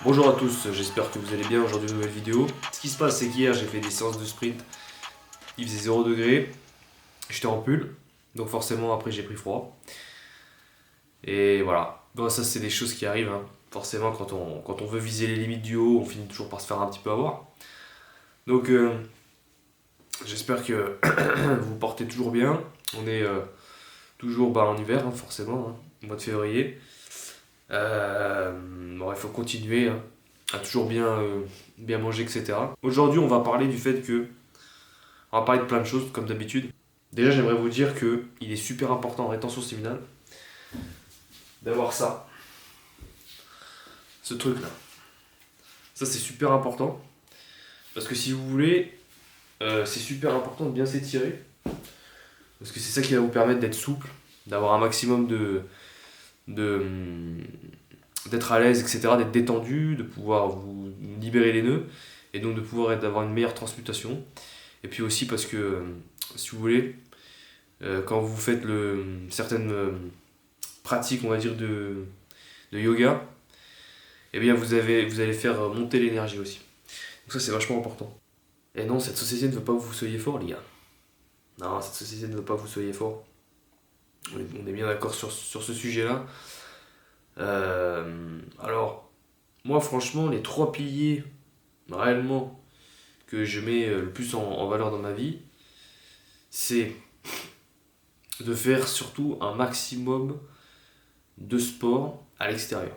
Bonjour à tous, j'espère que vous allez bien. Aujourd'hui, nouvelle vidéo. Ce qui se passe, c'est qu'hier j'ai fait des séances de sprint. Il faisait 0 degré, j'étais en pull, donc forcément après j'ai pris froid. Et voilà. Bon, ça, c'est des choses qui arrivent, hein. Forcément, quand on veut viser les limites du haut, on finit toujours par se faire un petit peu avoir. Donc, j'espère que vous vous portez toujours bien. On est toujours en hiver, hein, forcément, hein, au mois de février. Bon, il faut continuer, hein, à toujours bien manger, etc. Aujourd'hui, on va parler du fait que. On va parler de plein de choses, comme d'habitude. Déjà, j'aimerais vous dire que il est super important en rétention séminale d'avoir ça, ce truc-là. Ça, c'est super important. Parce que si vous voulez, c'est super important de bien s'étirer. Parce que c'est ça qui va vous permettre d'être souple, d'avoir un maximum de, d'être à l'aise, etc., d'être détendu, de pouvoir vous libérer les nœuds, et donc de pouvoir d'avoir une meilleure transmutation. Et puis aussi parce que, si vous voulez, quand vous faites certaines pratiques, on va dire, de yoga, eh bien vous allez faire monter l'énergie aussi. Donc ça, c'est vachement important. Et non, cette société ne veut pas que vous soyez fort, les gars. Non, cette société ne veut pas que vous soyez fort. On est bien d'accord sur ce sujet-là. Alors, moi, franchement, les trois piliers, réellement, que je mets le plus en valeur dans ma vie, c'est de faire surtout un maximum de sport à l'extérieur.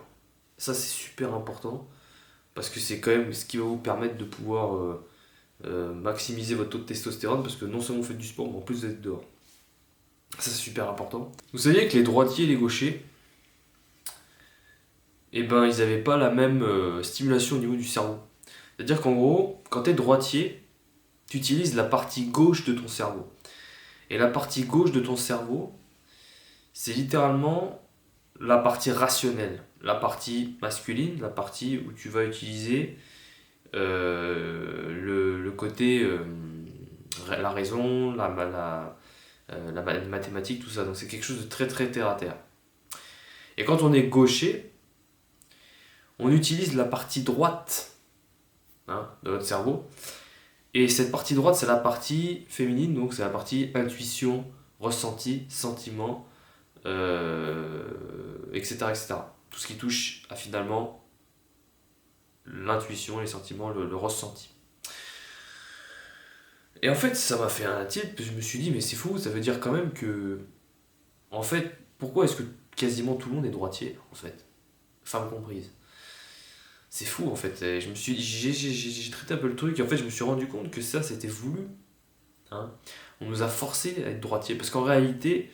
Ça, c'est super important parce que c'est quand même ce qui va vous permettre de pouvoir maximiser votre taux de testostérone parce que non seulement vous faites du sport, mais en plus vous êtes dehors. Ça, c'est super important. Vous saviez que les droitiers et les gauchers, eh ben, ils n'avaient pas la même stimulation au niveau du cerveau. C'est-à-dire qu'en gros, quand tu es droitier, tu utilises la partie gauche de ton cerveau. Et la partie gauche de ton cerveau, c'est littéralement la partie rationnelle, la partie masculine, la partie où tu vas utiliser le côté, la raison, la mathématique, tout ça. Donc c'est quelque chose de très très terre à terre. Et quand on est gaucher, on utilise la partie droite, hein, de notre cerveau. Et cette partie droite, c'est la partie féminine, donc c'est la partie intuition, ressenti, sentiment, etc., etc. Tout ce qui touche à finalement l'intuition, les sentiments, le ressenti. Et en fait, ça m'a fait un tilt, je me suis dit, mais c'est fou, ça veut dire quand même que. En fait, pourquoi est-ce que quasiment tout le monde est droitier, en fait? Femme comprise. C'est fou, en fait. Et je me suis, j'ai traité un peu le truc, et en fait, je me suis rendu compte que ça, c'était voulu. Hein. On nous a forcé à être droitier. Parce qu'en réalité,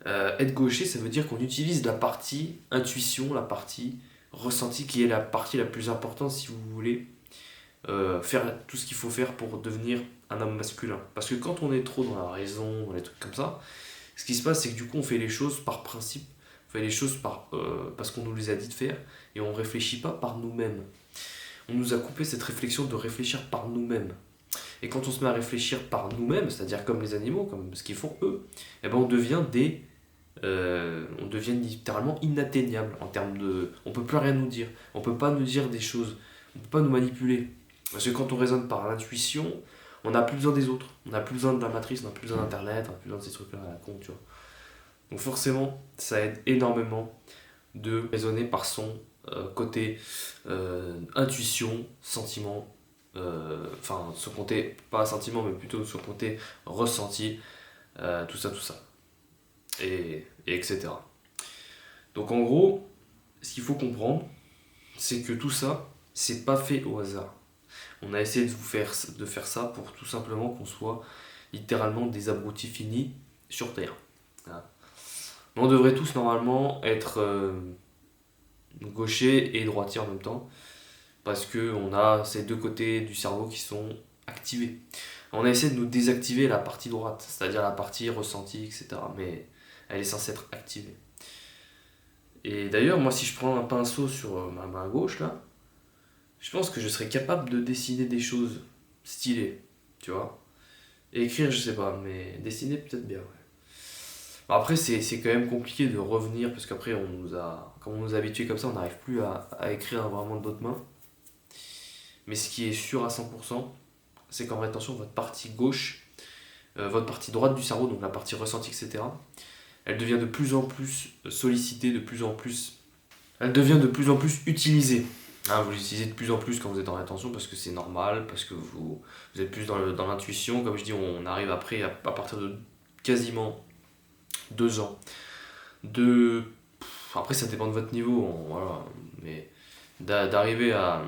être gaucher, ça veut dire qu'on utilise la partie intuition, la partie ressenti, qui est la partie la plus importante, si vous voulez, faire tout ce qu'il faut faire pour devenir un homme masculin. Parce que quand on est trop dans la raison, dans les trucs comme ça, ce qui se passe, c'est que du coup, on fait les choses par principe, on fait les choses parce qu'on nous les a dit de faire, et on ne réfléchit pas par nous-mêmes. On nous a coupé cette réflexion de réfléchir par nous-mêmes. Et quand on se met à réfléchir par nous-mêmes, c'est-à-dire comme les animaux, comme ce qu'ils font eux, eh ben on devient littéralement inatteignable en termes de. On peut plus rien nous dire. On peut pas nous dire des choses. On peut pas nous manipuler. Parce que quand on raisonne par l'intuition, on n'a plus besoin des autres. On n'a plus besoin de la matrice, on n'a plus besoin d'internet, on n'a plus besoin de ces trucs-là à la con, tu vois. Donc forcément, ça aide énormément de raisonner par son côté intuition, sentiment, enfin son côté, pas sentiment, mais plutôt son côté ressenti, tout ça, tout ça, et etc. Donc en gros, ce qu'il faut comprendre, c'est que tout ça, c'est pas fait au hasard. On a essayé de faire ça pour tout simplement qu'on soit littéralement des abrutis finis sur Terre. Voilà. Mais on devrait tous normalement être gaucher et droitier en même temps, parce qu'on a ces deux côtés du cerveau qui sont activés. On a essayé de nous désactiver la partie droite, c'est-à-dire la partie ressentie, etc. Mais elle est censée être activée. Et d'ailleurs, moi, si je prends un pinceau sur ma main gauche, là, je pense que je serais capable de dessiner des choses stylées, tu vois. Et écrire, je sais pas, mais dessiner peut-être bien, ouais. Bon, après, c'est quand même compliqué de revenir, parce qu'après, on nous a Comme on nous a habitués comme ça, on n'arrive plus à écrire vraiment de notre main. Mais ce qui est sûr à 100%, c'est qu'en rétention, votre partie gauche, votre partie droite du cerveau, donc la partie ressentie, etc., elle devient de plus en plus sollicitée, elle devient de plus en plus utilisée. Hein, vous l'utilisez de plus en plus quand vous êtes en rétention parce que c'est normal, parce que vous êtes plus dans l'intuition. Comme je dis, on arrive après, à partir de quasiment 2 ans, après ça dépend de votre niveau, voilà, mais d'arriver à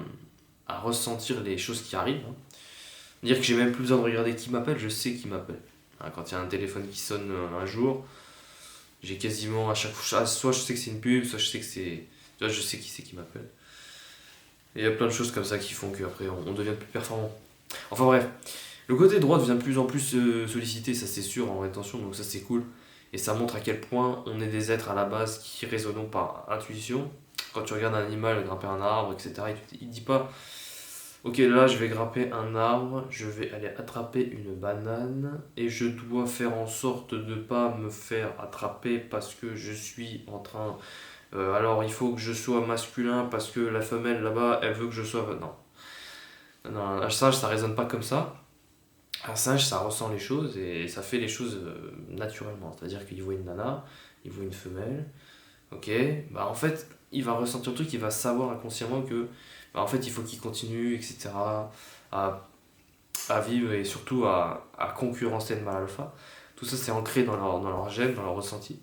ressentir les choses qui arrivent. Hein. Dire que j'ai même plus besoin de regarder qui m'appelle, je sais qui m'appelle. Hein, quand il y a un téléphone qui sonne un jour, j'ai quasiment à chaque fois, soit je sais que c'est une pub, soit je sais que c'est, soit je sais qui c'est qui m'appelle. Et il y a plein de choses comme ça qui font qu'après on devient plus performant. Enfin bref, le côté droit devient de plus en plus sollicité, ça c'est sûr, en rétention, donc ça c'est cool. Et ça montre à quel point on est des êtres à la base qui raisonnons par intuition. Quand tu regardes un animal grimper un arbre, etc., il dit pas ok, là je vais grimper un arbre, je vais aller attraper une banane et je dois faire en sorte de ne pas me faire attraper parce que je suis en train. Alors il faut que je sois masculin parce que la femelle là-bas elle veut que je sois. Non. Non, un singe ça résonne pas comme ça. Un singe ça ressent les choses et ça fait les choses naturellement. C'est-à-dire qu'il voit une nana, il voit une femelle, ok, bah en fait il va ressentir le truc, il va savoir inconsciemment que bah, en fait il faut qu'il continue, etc. à, à vivre et surtout à concurrencer le mâle alpha. Tout ça c'est ancré dans leur gène, dans leur ressenti.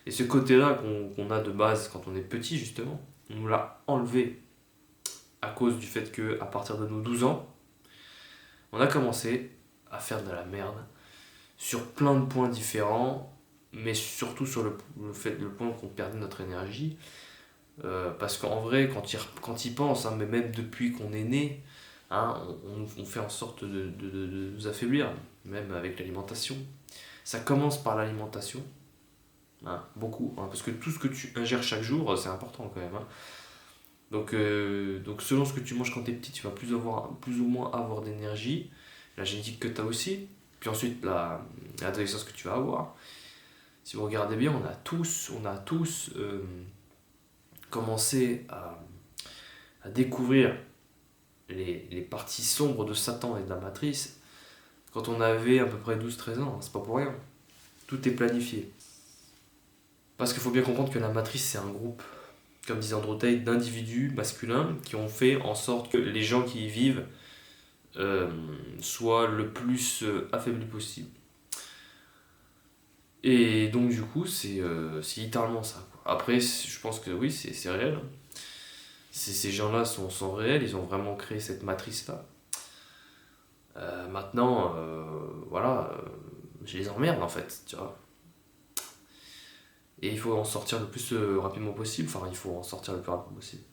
Et ce côté-là qu'on a de base quand on est petit justement, on nous l'a enlevé à cause du fait que à partir de nos 12 ans, on a commencé à faire de la merde sur plein de points différents, mais surtout sur le point qu'on perdait notre énergie. Parce qu'en vrai, quand il pense, hein, mais même depuis qu'on est né, hein, on fait en sorte de nous affaiblir, même avec l'alimentation. Ça commence par l'alimentation, hein, beaucoup, hein, parce que tout ce que tu ingères chaque jour, c'est important quand même. Hein. Donc selon ce que tu manges quand tu es petit, tu vas plus ou moins avoir d'énergie, la génétique que tu as aussi, puis ensuite l'adolescence que tu vas avoir. Si vous regardez bien, on a tous commencé à découvrir les parties sombres de Satan et de la matrice quand on avait à peu près 12-13 ans, hein, c'est pas pour rien. Tout est planifié. Parce qu'il faut bien comprendre que la matrice, c'est un groupe, comme disait Andrew Tate, d'individus masculins qui ont fait en sorte que les gens qui y vivent soient le plus affaiblis possible. Et donc du coup, c'est littéralement ça. Quoi. Après, je pense que oui, c'est réel. Hein. Ces gens-là sont réels, ils ont vraiment créé cette matrice-là. Maintenant, voilà, je les emmerde en fait, tu vois. Et il faut en sortir le plus rapidement possible, enfin il faut en sortir le plus rapidement possible.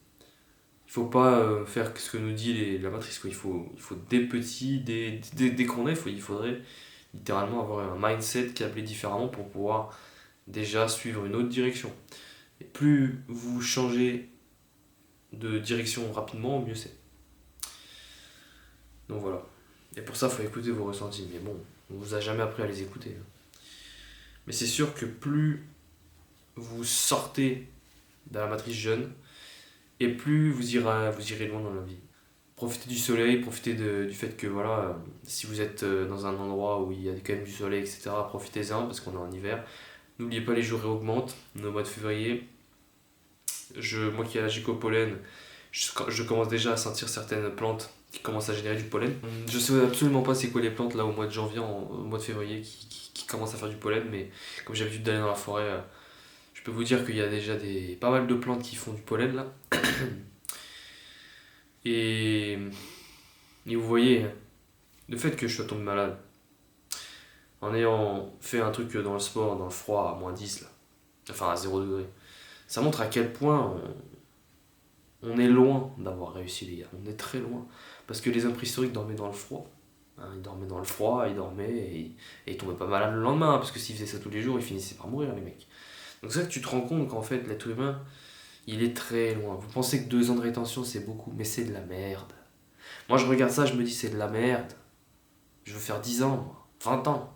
Il faut pas faire ce que nous dit la matrice, quoi. Il faut dès petit, dès qu'on est, il faudrait littéralement avoir un mindset câblé différemment pour pouvoir déjà suivre une autre direction. Et plus vous changez de direction rapidement, mieux c'est. Donc voilà. Et pour ça, il faut écouter vos ressentis. Mais bon, on vous a jamais appris à les écouter. Mais c'est sûr que plus vous sortez de la matrice jeune, et plus vous irez loin dans la vie. Profitez du soleil, profitez du fait que voilà, si vous êtes dans un endroit où il y a quand même du soleil, etc., profitez-en parce qu'on est en hiver. N'oubliez pas, les jours augmentent. On est au mois de février. Moi qui ai allergique au pollen, je commence déjà à sentir certaines plantes qui commencent à générer du pollen. Je sais absolument pas c'est quoi les plantes là au mois de janvier, au mois de février qui commencent à faire du pollen, mais comme j'ai l'habitude d'aller dans la forêt, je peux vous dire qu'il y a déjà pas mal de plantes qui font du pollen là. Et vous voyez, le fait que je sois tombé malade, en ayant fait un truc dans le sport, dans le froid, à -10 là, enfin à 0 degré, ça montre à quel point on est loin d'avoir réussi les gars, on est très loin. Parce que les hommes préhistoriques dormaient dans le froid. Hein, ils dormaient dans le froid, ils dormaient et ils tombaient pas malades le lendemain, hein, parce que s'ils faisaient ça tous les jours, ils finissaient par mourir les mecs. Donc c'est ça que tu te rends compte qu'en fait l'être humain, il est très loin. Vous pensez que 2 ans de rétention c'est beaucoup, mais c'est de la merde. Moi je regarde ça, je me dis c'est de la merde. Je veux faire 10 ans, moi, 20 ans.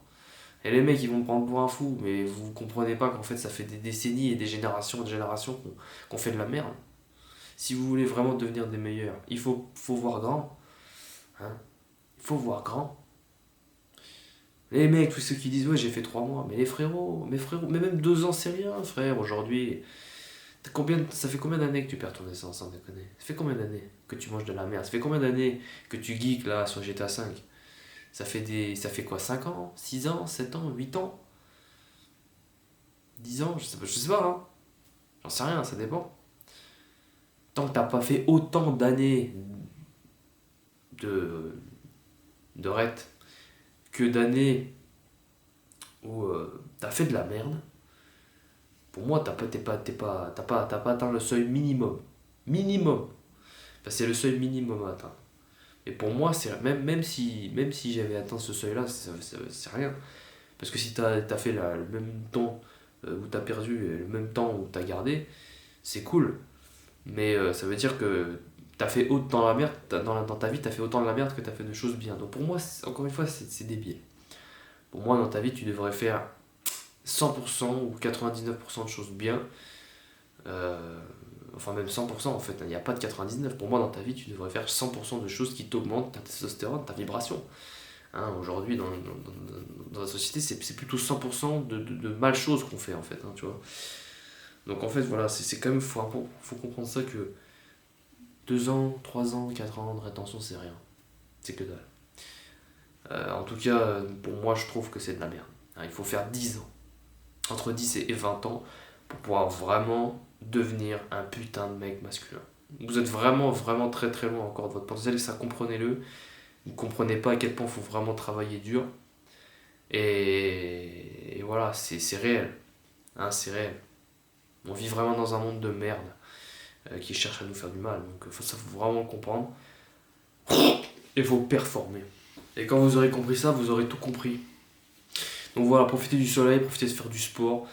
Et les mecs, ils vont me prendre pour un fou, mais vous comprenez pas qu'en fait, ça fait des décennies et des générations et des générations qu'on fait de la merde. Si vous voulez vraiment devenir des meilleurs, faut voir grand. Hein. Il faut voir grand. Les mecs, tous ceux qui disent, ouais, j'ai fait 3 mois, mais les frérots, mais même 2 ans, c'est rien, frère, aujourd'hui. Ça fait combien d'années que tu perds ton essence, sans déconner? Ça fait combien d'années que tu manges de la merde? Ça fait combien d'années que tu geeks là sur GTA 5? Ça fait quoi, 5 ans? 6 ans? 7 ans? 8 ans? 10 ans? Je sais pas, hein. J'en sais rien, ça dépend. Tant que t'as pas fait autant d'années de, de ret que d'années où t'as fait de la merde, pour moi, t'as pas atteint le seuil minimum. Minimum. Enfin, c'est le seuil minimum à atteindre. Et pour moi, même si j'avais atteint ce seuil-là, c'est rien. Parce que si t'as fait le même temps où t'as perdu et le même temps où t'as gardé, c'est cool. Mais ça veut dire que t'as fait autant dans la merde, dans ta vie, t'as fait autant de la merde que t'as fait de choses bien. Donc pour moi, encore une fois, c'est débile. Pour moi, dans ta vie, tu devrais faire 100% ou 99% de choses bien. Euh, enfin, même 100% en fait, il n'y a pas de 99. Pour moi, dans ta vie, tu devrais faire 100% de choses qui t'augmentent ta testostérone, ta vibration. Hein, aujourd'hui, dans la société, c'est plutôt 100% de mal choses qu'on fait en fait. Hein, tu vois. Donc en fait, voilà, c'est quand même, faut comprendre ça que 2 ans, 3 ans, 4 ans de rétention, c'est rien. C'est que dalle. En tout cas, pour moi, je trouve que c'est de la merde. Hein, il faut faire 10 ans, entre 10 et 20 ans, pour pouvoir vraiment devenir un putain de mec masculin. Vous êtes vraiment, vraiment très très loin encore de votre potentiel et ça, comprenez-le. Vous ne comprenez pas à quel point il faut vraiment travailler dur. Et voilà, c'est réel. Hein, c'est réel. On vit vraiment dans un monde de merde qui cherche à nous faire du mal. Donc ça, faut vraiment le comprendre. Il faut performer. Et quand vous aurez compris ça, vous aurez tout compris. Donc voilà, profitez du soleil, profitez de faire du sport.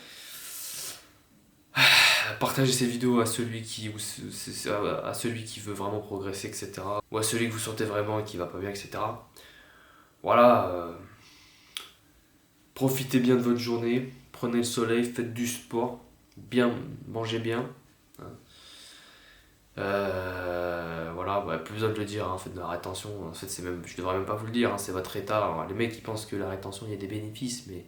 Partagez ces vidéos à à celui qui veut vraiment progresser, etc. Ou à celui que vous sentez vraiment et qui va pas bien, etc. Voilà, profitez bien de votre journée, prenez le soleil, faites du sport, bien, mangez bien. Hein. Voilà, bah, plus besoin de le dire, hein, faites de la rétention, en fait c'est même, je devrais même pas vous le dire, hein, c'est votre état. Hein. Les mecs ils pensent que la rétention il y a des bénéfices, mais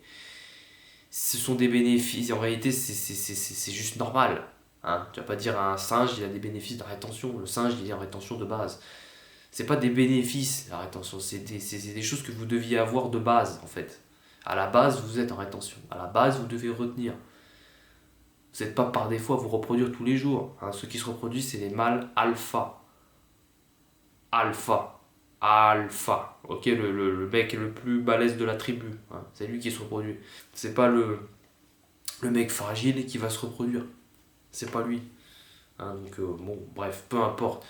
ce sont des bénéfices, en réalité c'est juste normal. Hein. Tu vas pas dire à un singe il a des bénéfices de la rétention, le singe il est en rétention de base. C'est pas des bénéfices la rétention, c'est des choses que vous deviez avoir de base en fait. À la base vous êtes en rétention, à la base vous devez retenir. Vous n'êtes pas par défaut à vous reproduire tous les jours. Hein. Ceux qui se reproduisent c'est les mâles alpha. Alpha. Alpha. Ok, le mec le plus balèze de la tribu. Hein. C'est lui qui se reproduit. C'est pas le mec fragile qui va se reproduire. C'est pas lui. Hein, donc bon, bref, peu importe.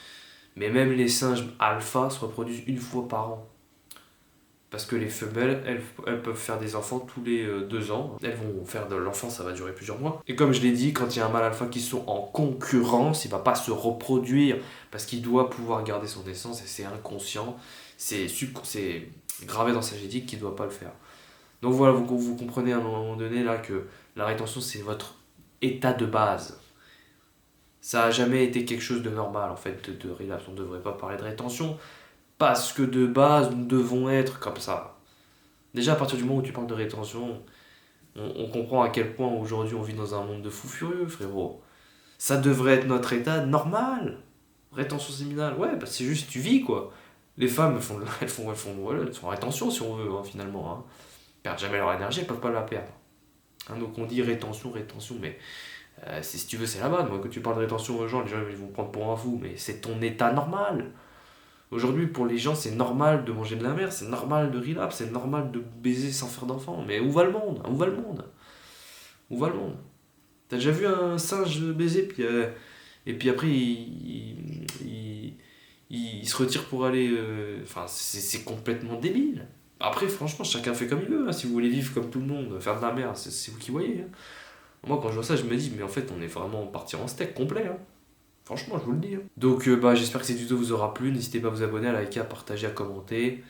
Mais même les singes alpha se reproduisent une fois par an. Parce que les femelles, elles peuvent faire des enfants tous les 2 ans. Elles vont faire de l'enfant, ça va durer plusieurs mois. Et comme je l'ai dit, quand il y a un mâle alpha qui sont en concurrence, il va pas se reproduire parce qu'il doit pouvoir garder son essence et c'est inconscient. C'est gravé dans sa génétique qu'il ne doit pas le faire. Donc voilà, vous comprenez à un moment donné là que la rétention c'est votre état de base. Ça a jamais été quelque chose de normal en fait de relapse. On ne devrait pas parler de rétention parce que de base nous devons être comme ça. Déjà à partir du moment où tu parles de rétention, on comprend à quel point aujourd'hui on vit dans un monde de fous furieux, frérot. Ça devrait être notre état normal. Rétention séminale, ouais, bah c'est juste tu vis quoi. Les femmes voilà, elles sont en rétention si on veut hein, finalement. Hein. Elles perdent jamais leur énergie, elles peuvent pas la perdre. Hein, donc on dit rétention, mais si tu veux c'est la mode. Moi quand tu parles de rétention aux gens, les gens ils vont prendre pour un fou, mais c'est ton état normal. Aujourd'hui, pour les gens, c'est normal de manger de la merde, c'est normal de relapse, c'est normal de baiser sans faire d'enfant. Mais où va le monde? Où va le monde? Où va le monde? T'as déjà vu un singe baiser, et puis après, il se retire pour aller... Enfin, c'est complètement débile. Après, franchement, chacun fait comme il veut. Hein. Si vous voulez vivre comme tout le monde, faire de la merde, c'est vous qui voyez. Hein. Moi, quand je vois ça, je me dis, mais en fait, on est vraiment parti en steak complet. Hein. Franchement, je vous le dis. Hein. Donc, bah, j'espère que cette vidéo vous aura plu. N'hésitez pas à vous abonner, à liker, à partager, à commenter.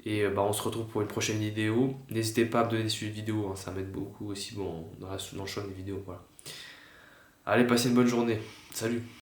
Et on se retrouve pour une prochaine vidéo. N'hésitez pas à me donner des sujets de vidéos, hein, ça m'aide beaucoup aussi dans le choix des vidéos. Voilà. Allez, passez une bonne journée. Salut!